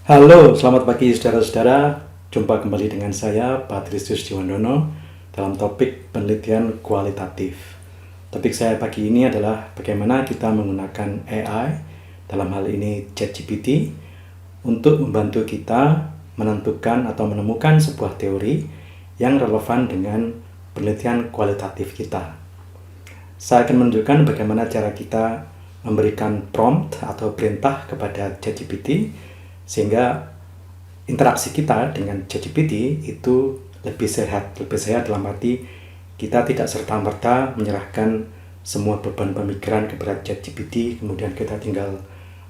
Halo, selamat pagi saudara-saudara. Jumpa kembali dengan saya, Patrisius Jiwandono, dalam topik penelitian kualitatif. Topik saya pagi ini adalah bagaimana kita menggunakan AI, dalam hal ini ChatGPT, untuk membantu kita menentukan atau menemukan sebuah teori yang relevan dengan penelitian kualitatif kita. Saya akan menunjukkan bagaimana cara kita memberikan prompt atau perintah kepada ChatGPT sehingga interaksi kita dengan ChatGPT itu lebih sehat dalam arti kita tidak serta-merta menyerahkan semua beban pemikiran kepada ChatGPT kemudian kita tinggal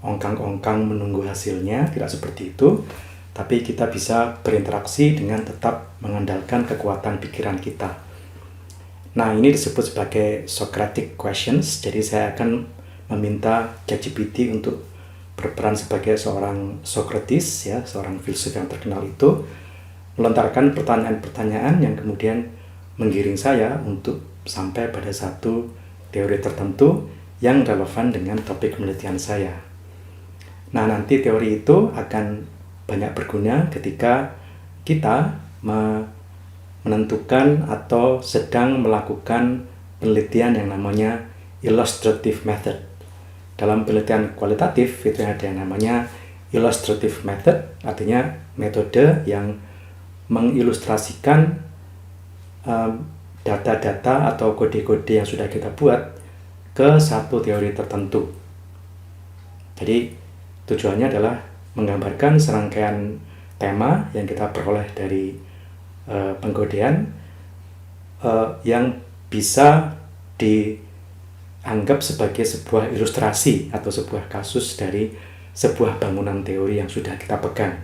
ongkang-ongkang menunggu hasilnya, tidak seperti itu, tapi kita bisa berinteraksi dengan tetap mengandalkan kekuatan pikiran kita. Nah, ini disebut sebagai Socratic questions. Jadi saya akan meminta ChatGPT untuk berperan sebagai seorang Socrates, ya, seorang filsuf yang terkenal itu, melontarkan pertanyaan-pertanyaan yang kemudian menggiring saya untuk sampai pada satu teori tertentu yang relevan dengan topik penelitian saya. Nah, nanti teori itu akan banyak berguna ketika kita menentukan atau sedang melakukan penelitian yang namanya illustrative method. Dalam penelitian kualitatif itu ada yang namanya illustrative method, artinya metode yang mengilustrasikan data-data atau kode-kode yang sudah kita buat ke satu teori tertentu. Jadi tujuannya adalah menggambarkan serangkaian tema yang kita peroleh dari pengkodean yang bisa dianggap sebagai sebuah ilustrasi atau sebuah kasus dari sebuah bangunan teori yang sudah kita pegang.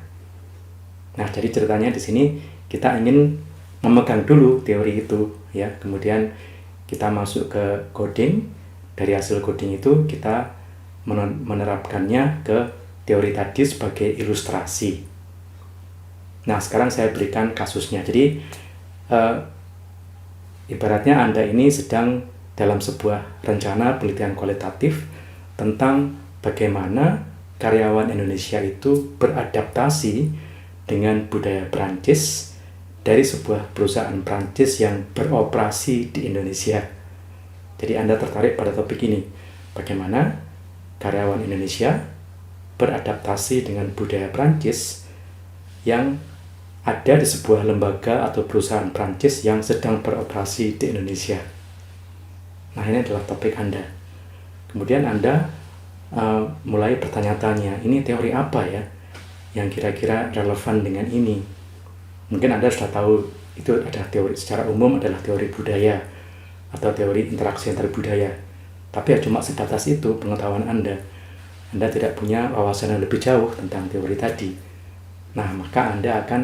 Nah, jadi ceritanya di sini kita ingin memegang dulu teori itu, ya. Kemudian kita masuk ke coding. Dari hasil coding itu kita menerapkannya ke teori tadi sebagai ilustrasi. Nah, sekarang saya berikan kasusnya. Jadi ibaratnya Anda ini sedang dalam sebuah rencana penelitian kualitatif tentang bagaimana karyawan Indonesia itu beradaptasi dengan budaya Prancis dari sebuah perusahaan Prancis yang beroperasi di Indonesia. Jadi Anda tertarik pada topik ini, bagaimana karyawan Indonesia beradaptasi dengan budaya Prancis yang ada di sebuah lembaga atau perusahaan Prancis yang sedang beroperasi di Indonesia. Nah, ini adalah topik Anda. Kemudian Anda mulai bertanya-tanya, ini teori apa ya yang kira-kira relevan dengan ini? Mungkin Anda sudah tahu itu adalah teori, secara umum adalah teori budaya atau teori interaksi antar budaya. Tapi ya cuma sebatas itu pengetahuan Anda. Anda tidak punya wawasan yang lebih jauh tentang teori tadi. Nah, maka Anda akan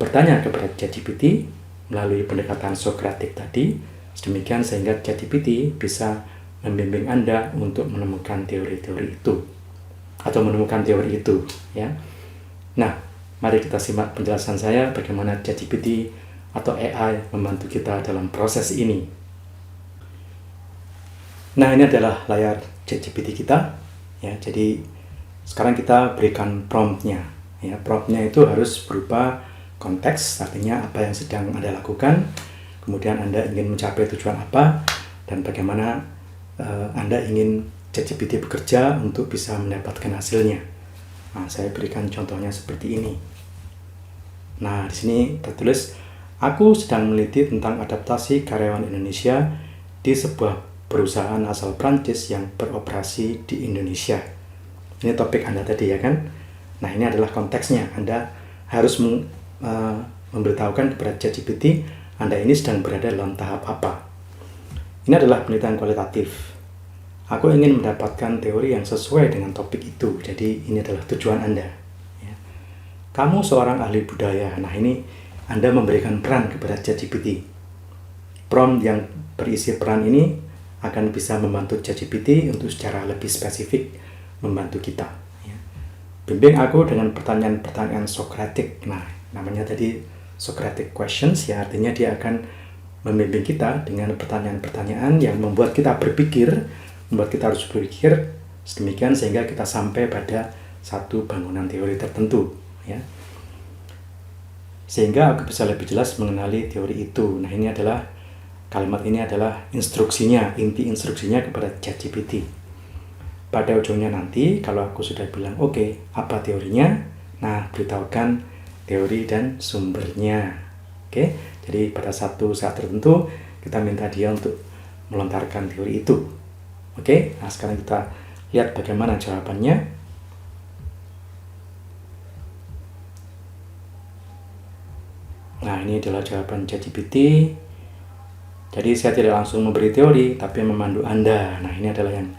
bertanya kepada ChatGPT melalui pendekatan Socratic tadi, sedemikian sehingga ChatGPT bisa membimbing Anda untuk menemukan teori-teori itu atau menemukan teori itu, ya. Nah, mari kita simak penjelasan saya bagaimana ChatGPT atau AI membantu kita dalam proses ini. Nah, ini adalah layar ChatGPT kita, ya. Jadi sekarang kita berikan promptnya, ya. Promptnya itu harus berupa konteks, artinya apa yang sedang Anda lakukan, kemudian Anda ingin mencapai tujuan apa, dan bagaimana Anda ingin ChatGPT bekerja untuk bisa mendapatkan hasilnya. Nah, saya berikan contohnya seperti ini. Nah, di sini tertulis, aku sedang meneliti tentang adaptasi karyawan Indonesia di sebuah perusahaan asal Prancis yang beroperasi di Indonesia. Ini topik Anda tadi, ya kan? Nah, ini adalah konteksnya. Anda harus memberitahukan kepada ChatGPT Anda ini sedang berada dalam tahap apa. Ini adalah penelitian kualitatif. Aku ingin mendapatkan teori yang sesuai dengan topik itu. Jadi ini adalah tujuan Anda, ya. Kamu seorang ahli budaya. Nah, ini Anda memberikan peran kepada ChatGPT. Prompt yang berisi peran ini akan bisa membantu ChatGPT untuk secara lebih spesifik membantu kita, ya. Bimbing aku dengan pertanyaan-pertanyaan Socratic. Nah, namanya tadi Socratic questions, ya, artinya dia akan membimbing kita dengan pertanyaan-pertanyaan yang membuat kita berpikir, membuat kita harus berpikir sedemikian sehingga kita sampai pada satu bangunan teori tertentu, ya. Sehingga aku bisa lebih jelas mengenali teori itu. Nah, kalimat ini adalah instruksinya, inti instruksinya kepada ChatGPT. Pada ujungnya nanti, kalau aku sudah bilang, oke, apa teorinya? Nah, beritahukan teori dan sumbernya. Oke, jadi pada satu saat tertentu, kita minta dia untuk melontarkan teori itu. Oke, nah sekarang kita lihat bagaimana jawabannya. Nah, ini adalah jawaban ChatGPT. Jadi saya tidak langsung memberi teori, tapi memandu Anda. Nah, ini adalah yang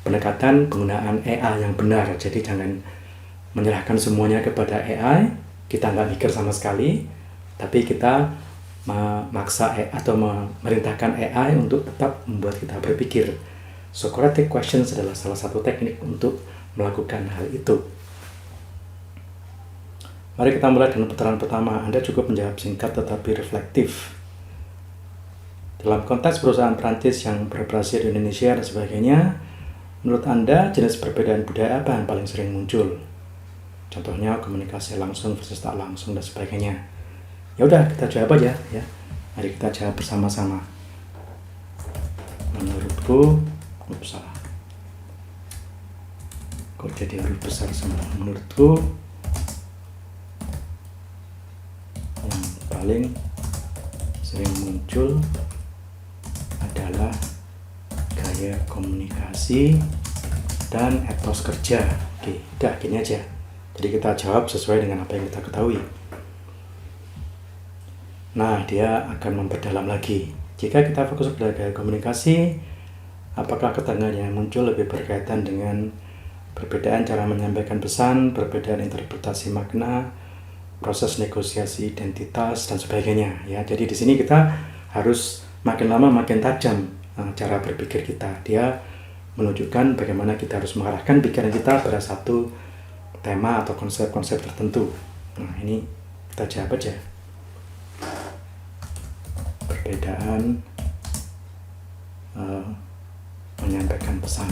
pendekatan penggunaan AI yang benar. Jadi jangan menyerahkan semuanya kepada AI. Kita nggak mikir sama sekali, tapi kita memaksa AI atau memerintahkan AI untuk tetap membuat kita berpikir. Socratic questions adalah salah satu teknik untuk melakukan hal itu. Mari kita mulai dengan putaran pertama. Anda cukup menjawab singkat tetapi reflektif. Dalam konteks perusahaan Prancis yang beroperasi di Indonesia dan sebagainya, menurut Anda jenis perbedaan budaya apa yang paling sering muncul? Contohnya komunikasi langsung versus tak langsung dan sebagainya. Ya udah, kita jawab aja ya. Mari kita jawab bersama-sama. Menurutku, salah. Kok jadi huruf besar semua? Menurutku yang paling sering muncul adalah gaya komunikasi dan etos kerja. Oke, udah gini aja. Jadi kita jawab sesuai dengan apa yang kita ketahui. Nah, dia akan memperdalam lagi. Jika kita fokus pada gaya komunikasi, apakah ketegangan yang muncul lebih berkaitan dengan perbedaan cara menyampaikan pesan, perbedaan interpretasi makna, proses negosiasi identitas, dan sebagainya. Ya, jadi di sini kita harus makin lama makin tajam cara berpikir kita. Dia menunjukkan bagaimana kita harus mengarahkan pikiran kita pada satu tema atau konsep-konsep tertentu. Nah, ini kita jawab aja. Perbedaan menyampaikan pesan.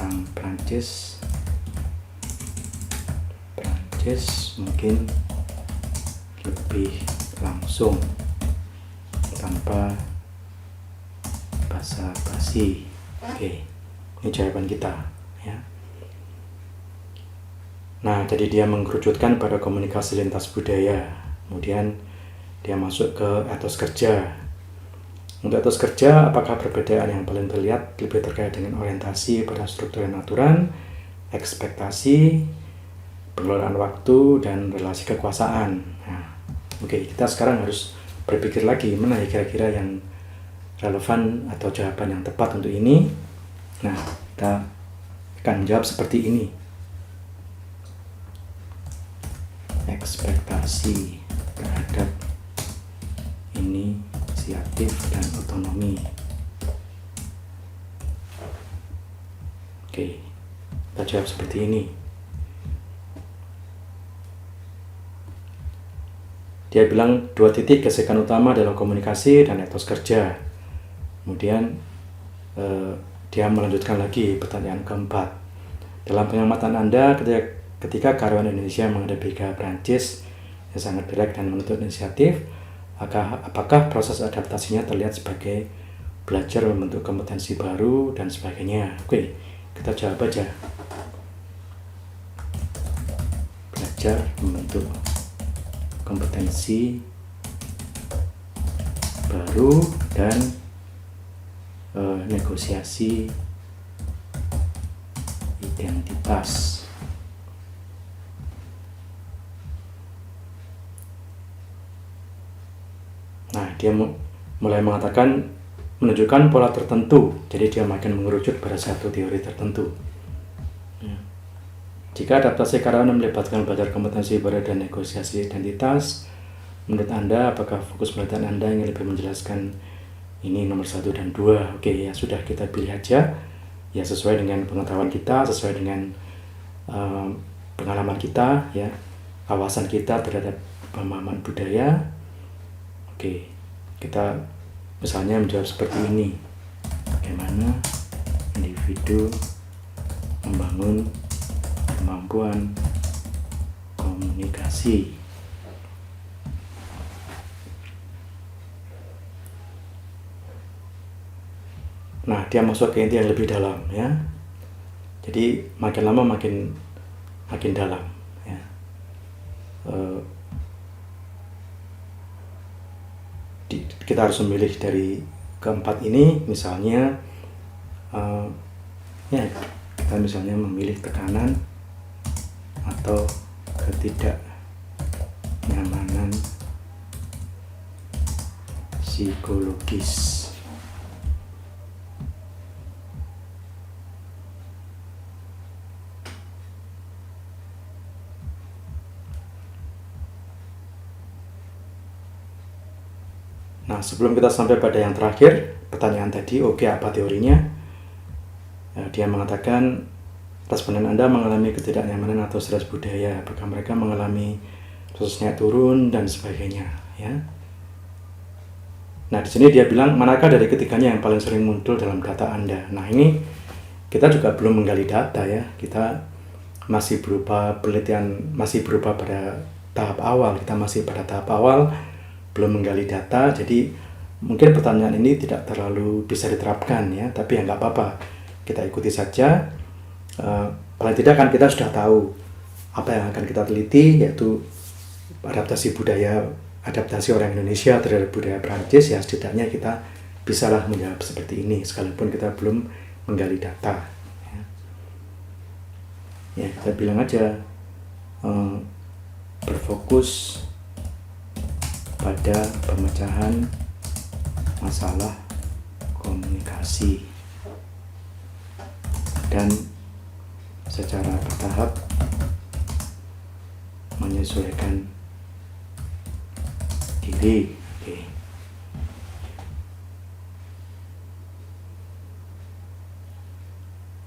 Orang Prancis mungkin lebih langsung tanpa basa-basi. Oke, ini jawaban kita ya. Nah, jadi dia mengerucutkan pada komunikasi lintas budaya. Kemudian dia masuk ke etos kerja. Untuk etos kerja, apakah perbedaan yang paling terlihat lebih terkait dengan orientasi pada struktur dan aturan, ekspektasi, pengelolaan waktu, dan relasi kekuasaan. Nah, oke, kita sekarang harus berpikir lagi mana ya kira-kira yang relevan atau jawaban yang tepat untuk ini. Nah, kita akan menjawab seperti ini. Ekspektasi terhadap inisiatif dan otonomi. Oke, kita jawab seperti ini. Dia bilang 2 titik gesekan utama dalam komunikasi dan etos kerja. Kemudian dia melanjutkan lagi pertanyaan keempat. Dalam pengamatan Anda ketika karyawan Indonesia menghadapi gaya Prancis yang sangat direct dan menuntut inisiatif, apakah proses adaptasinya terlihat sebagai belajar membentuk kompetensi baru dan sebagainya? Oke, kita jawab aja. Belajar membentuk kompetensi baru dan negosiasi identitas. Nah, dia mulai menunjukkan pola tertentu. Jadi dia makin mengerucut pada satu teori tertentu. Jika adaptasi karyawan melibatkan belajar kompetensi baru dan negosiasi identitas, menurut Anda apakah fokus penelitian Anda yang lebih menjelaskan ini nomor 1 dan 2? Oke, ya sudah, kita pilih aja. Ya sesuai dengan pengetahuan kita, sesuai dengan pengalaman kita, ya, wawasan kita terhadap pemahaman budaya. Oke, kita misalnya menjawab seperti ini. Bagaimana individu individu membangun kemampuan komunikasi. Nah, dia masuk ke inti yang lebih dalam ya. Jadi makin lama makin dalam ya. Kita harus memilih dari keempat ini, misalnya ya kita misalnya memilih tekanan atau ketidaknyamanan psikologis. Nah, sebelum kita sampai pada yang terakhir, pertanyaan tadi, oke, apa teorinya? Dia mengatakan responden Anda mengalami ketidaknyamanan atau stres budaya, apakah mereka mengalami proses naik turun dan sebagainya, ya. Nah, di sini dia bilang manakah dari ketiganya yang paling sering muncul dalam data Anda. Nah, ini kita juga belum menggali data ya. Kita masih berupa penelitian, masih berupa pada tahap awal. Kita masih pada tahap awal, belum menggali data, jadi mungkin pertanyaan ini tidak terlalu bisa diterapkan ya, tapi ya nggak apa-apa, kita ikuti saja. Paling tidak kan kita sudah tahu apa yang akan kita teliti, yaitu adaptasi budaya, adaptasi orang Indonesia terhadap budaya Prancis, ya setidaknya kita bisalah menjawab seperti ini sekalipun kita belum menggali data ya, kita bilang aja berfokus pada pemecahan masalah komunikasi dan secara bertahap menyesuaikan diri. Oke.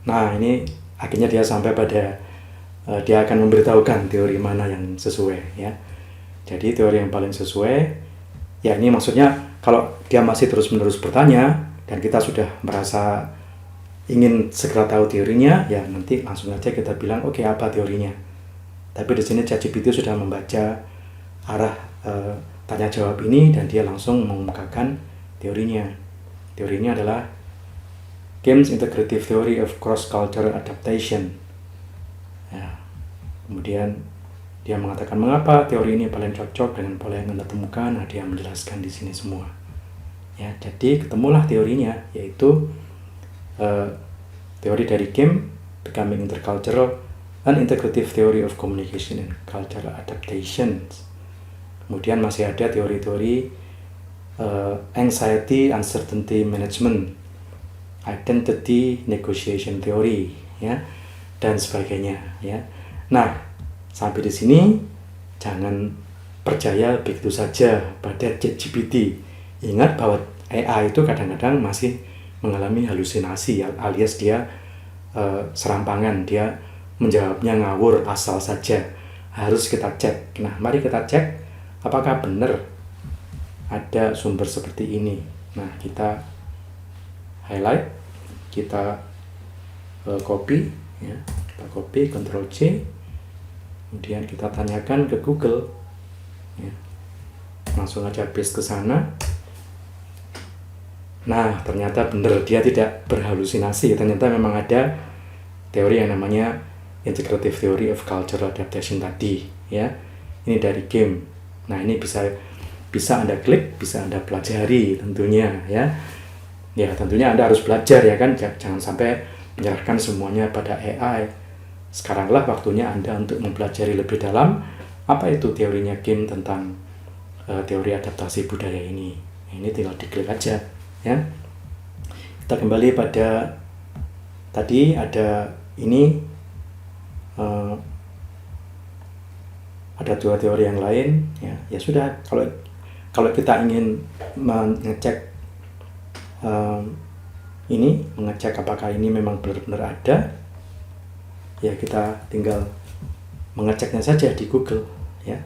Nah, ini akhirnya dia sampai pada dia akan memberitahukan teori mana yang sesuai ya. Jadi teori yang paling sesuai, ya ini maksudnya kalau dia masih terus-menerus bertanya dan kita sudah merasa ingin segera tahu teorinya, ya nanti langsung aja kita bilang oke, apa teorinya. Tapi di sini ChatGPT sudah membaca arah tanya jawab ini dan dia langsung mengungkapkan teorinya. Teorinya adalah Games Integrative Theory of Cross-Cultural Adaptation. Ya. Kemudian dia mengatakan mengapa teori ini paling cocok dengan pola yang Anda temukan. Nah, dia menjelaskan di sini semua. Ya, jadi ketemulah teorinya, yaitu teori dari game, Becoming Intercultural, and Integrative Theory of Communication and Cultural Adaptation. Kemudian masih ada teori-teori Anxiety Uncertainty Management, Identity Negotiation Theory, ya, dan sebagainya. Ya. Nah, sampai di sini jangan percaya begitu saja pada ChatGPT. Ingat bahwa AI itu kadang-kadang masih mengalami halusinasi, alias dia serampangan, dia menjawabnya ngawur asal saja. Harus kita cek. Nah, mari kita cek apakah benar ada sumber seperti ini. Nah, kita highlight, kita copy, ya, kita copy, Ctrl C. Kemudian kita tanyakan ke Google, ya. Langsung aja paste ke sana. Nah, ternyata benar, dia tidak berhalusinasi. Ternyata memang ada teori yang namanya Integrative Theory of Cultural Adaptation tadi, ya. Ini dari game. Nah, ini bisa Anda klik, bisa Anda pelajari tentunya, ya. Ya, tentunya Anda harus belajar ya kan, jangan sampai menyerahkan semuanya pada AI. Sekaranglah waktunya Anda untuk mempelajari lebih dalam apa itu teorinya game tentang teori adaptasi budaya ini. Ini tinggal diklik aja ya. Kita kembali pada tadi ada ini ada dua teori yang lain ya. Ya sudah, kalau kita ingin mengecek mengecek apakah ini memang benar-benar ada, ya kita tinggal mengeceknya saja di Google ya.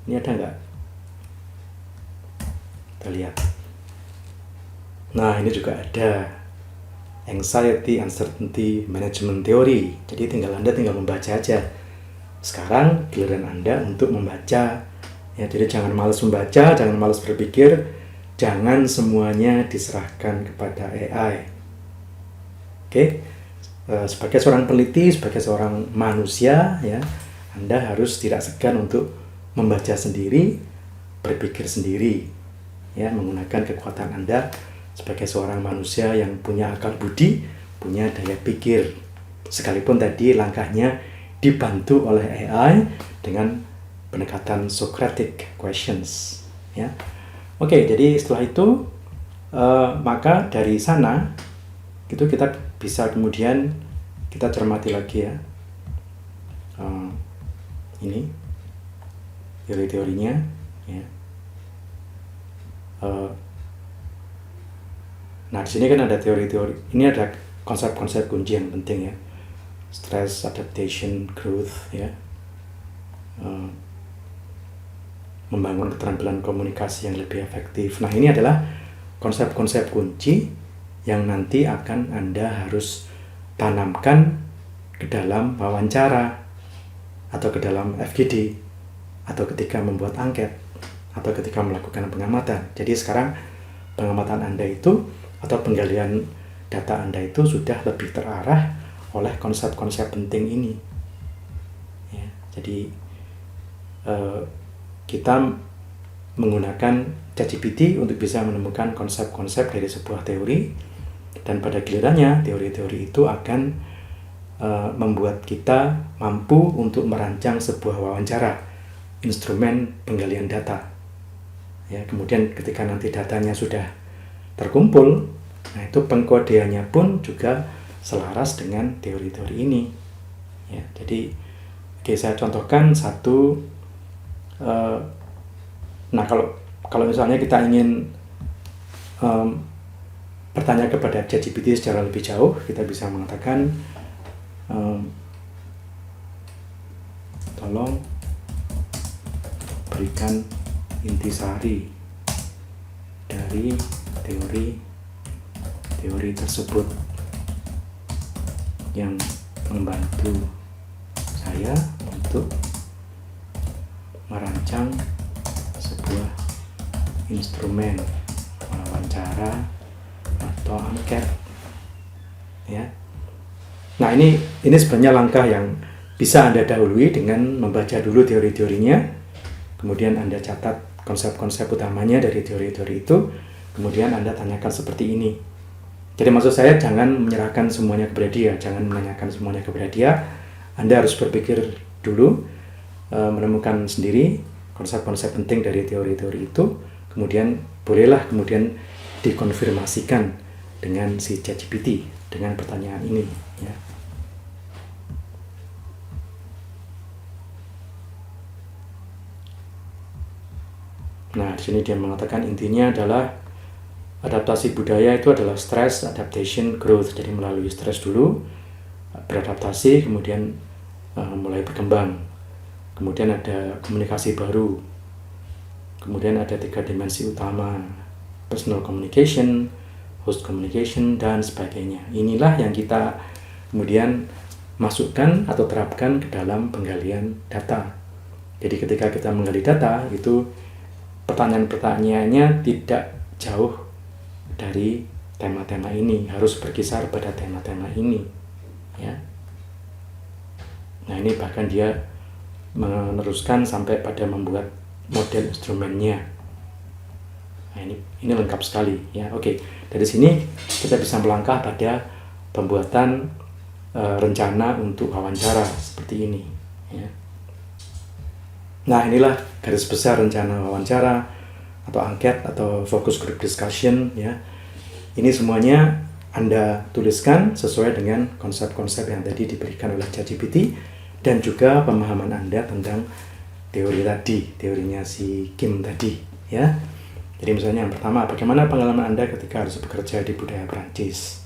Ini ada nggak? Kita lihat. Nah, ini juga ada. Anxiety Uncertainty Management Theory. Jadi Anda tinggal membaca aja. Sekarang giliran Anda untuk membaca. Ya, jadi jangan malas membaca, jangan malas berpikir, jangan semuanya diserahkan kepada AI. Oke? Sebagai seorang peneliti, sebagai seorang manusia, ya, Anda harus tidak segan untuk membaca sendiri, berpikir sendiri, ya, menggunakan kekuatan Anda sebagai seorang manusia yang punya akal budi, punya daya pikir. Sekalipun tadi langkahnya dibantu oleh AI dengan pendekatan Socratic questions, ya. Oke, jadi setelah itu maka dari sana itu kita bisa kemudian kita cermati lagi, ya, ini teori-teorinya, ya. Nah, di sini kan ada teori-teori. Ini ada konsep-konsep kunci yang penting, ya. Stress, adaptation, growth, ya. Membangun keterampilan komunikasi yang lebih efektif. Nah, ini adalah konsep-konsep kunci yang nanti akan Anda harus tanamkan ke dalam wawancara atau ke dalam FGD atau ketika membuat angket atau ketika melakukan pengamatan. Jadi sekarang pengamatan Anda itu atau penggalian data Anda itu sudah lebih terarah oleh konsep-konsep penting ini, ya. Jadi kita menggunakan ChatGPT untuk bisa menemukan konsep-konsep dari sebuah teori, dan pada gilirannya teori-teori itu akan membuat kita mampu untuk merancang sebuah wawancara, instrumen penggalian data, ya. Kemudian ketika nanti datanya sudah terkumpul, nah itu pengkodeannya pun juga selaras dengan teori-teori ini, ya. Jadi saya contohkan satu. Nah, kalau misalnya kita ingin bertanya kepada ChatGPT secara lebih jauh, kita bisa mengatakan tolong berikan intisari dari teori tersebut yang membantu saya untuk merancang sebuah instrumen wawancara atau angket, ya. Nah, ini sebenarnya langkah yang bisa Anda dahului dengan membaca dulu teori-teorinya, kemudian Anda catat konsep-konsep utamanya dari teori-teori itu, kemudian Anda tanyakan seperti ini. Jadi maksud saya jangan menyerahkan semuanya kepada dia, jangan menanyakan semuanya kepada dia. Anda harus berpikir dulu, menemukan sendiri konsep-konsep penting dari teori-teori itu, kemudian bolehlah kemudian dikonfirmasikan dengan si ChatGPT dengan pertanyaan ini, ya. Nah, di sini dia mengatakan intinya adalah adaptasi budaya itu adalah stress, adaptation, growth. Jadi melalui stres dulu, beradaptasi, kemudian mulai berkembang. Kemudian ada komunikasi baru. Kemudian ada 3 dimensi utama: personal communication, host communication, dan sebagainya. Inilah yang kita kemudian masukkan atau terapkan ke dalam penggalian data. Jadi ketika kita menggali data, itu pertanyaan-pertanyaannya tidak jauh dari tema-tema ini, harus berkisar pada tema-tema ini, ya. Nah, ini bahkan dia meneruskan sampai pada membuat model instrumennya. Nah, ini lengkap sekali, ya. Oke, dari sini kita bisa melangkah pada pembuatan rencana untuk wawancara seperti ini, ya. Nah, inilah garis besar rencana wawancara atau angket atau focus group discussion, ya. Ini semuanya Anda tuliskan sesuai dengan konsep-konsep yang tadi diberikan oleh ChatGPT dan juga pemahaman Anda tentang teori tadi, teorinya si Kim tadi, ya. Jadi misalnya yang pertama, bagaimana pengalaman Anda ketika harus bekerja di budaya Prancis?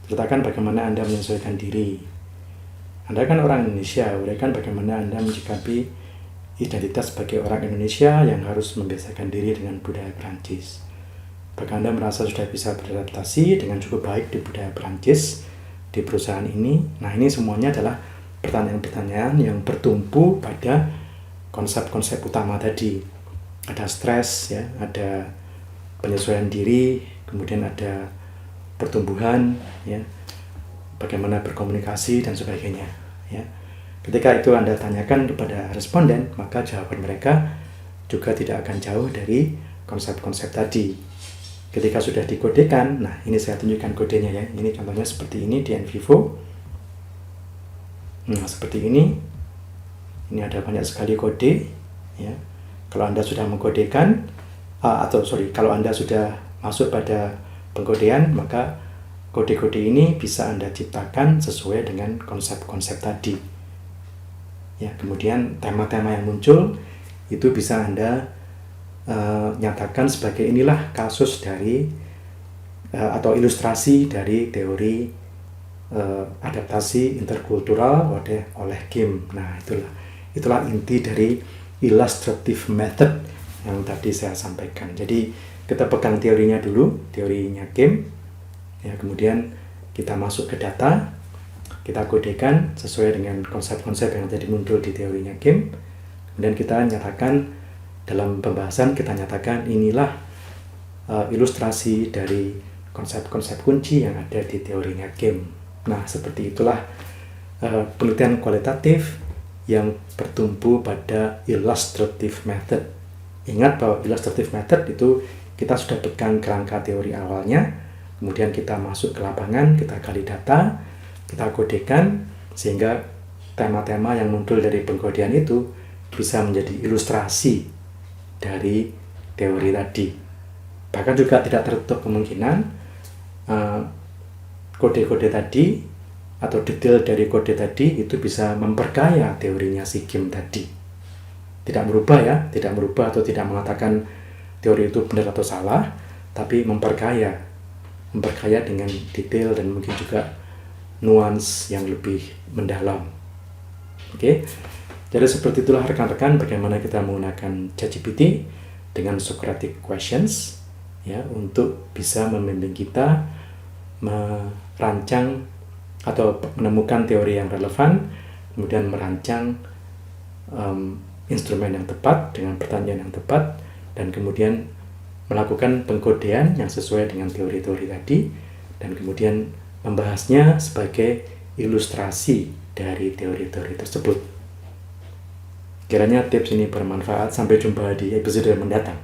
Ceritakan bagaimana Anda menyesuaikan diri. Anda kan orang Indonesia, uraikan bagaimana Anda menyikapi identitas sebagai orang Indonesia yang harus membiasakan diri dengan budaya Prancis. Apakah Anda merasa sudah bisa beradaptasi dengan cukup baik di budaya Perancis, di perusahaan ini? Nah, ini semuanya adalah pertanyaan-pertanyaan yang bertumpu pada konsep-konsep utama tadi. Ada stres, ya, ada penyesuaian diri, kemudian ada pertumbuhan, ya, bagaimana berkomunikasi dan sebagainya, ya. Ketika itu Anda tanyakan kepada responden, maka jawaban mereka juga tidak akan jauh dari konsep-konsep tadi. Ketika sudah dikodekan, nah ini saya tunjukkan kodenya ya. Ini contohnya seperti ini di NVivo. Nah, seperti ini. Ini ada banyak sekali kode, ya. Kalau Anda sudah mengkodekan, kalau Anda sudah masuk pada pengkodean, maka kode-kode ini bisa Anda ciptakan sesuai dengan konsep-konsep tadi. Ya, kemudian tema-tema yang muncul itu bisa Anda nyatakan sebagai inilah kasus dari atau ilustrasi dari teori adaptasi interkultural oleh Kim. Nah, itulah inti dari illustrative method yang tadi saya sampaikan. Jadi kita pegang teorinya dulu, teorinya Kim, ya, kemudian kita masuk ke data, kita kodekan sesuai dengan konsep-konsep yang tadi muncul di teorinya Kim, kemudian kita nyatakan dalam pembahasan, kita nyatakan inilah ilustrasi dari konsep-konsep kunci yang ada di teorinya Kim. Nah, seperti itulah penelitian kualitatif yang bertumpu pada illustrative method. Ingat bahwa illustrative method itu kita sudah pegang kerangka teori awalnya, kemudian kita masuk ke lapangan, kita gali data, kita kodekan, sehingga tema-tema yang muncul dari pengkodean itu bisa menjadi ilustrasi dari teori tadi. Bahkan juga tidak tertutup kemungkinan kode-kode tadi atau detail dari kode tadi itu bisa memperkaya teorinya si Kim tadi. Tidak merubah ya, tidak merubah atau tidak mengatakan teori itu benar atau salah, tapi memperkaya dengan detail dan mungkin juga nuans yang lebih mendalam. Oke. Jadi seperti itulah rekan-rekan bagaimana kita menggunakan ChatGPT dengan Socratic questions, ya, untuk bisa membimbing kita merancang atau menemukan teori yang relevan, kemudian merancang instrumen yang tepat dengan pertanyaan yang tepat, dan kemudian melakukan pengkodean yang sesuai dengan teori-teori tadi, dan kemudian membahasnya sebagai ilustrasi dari teori-teori tersebut. Kiranya tips ini bermanfaat. Sampai jumpa di episode mendatang.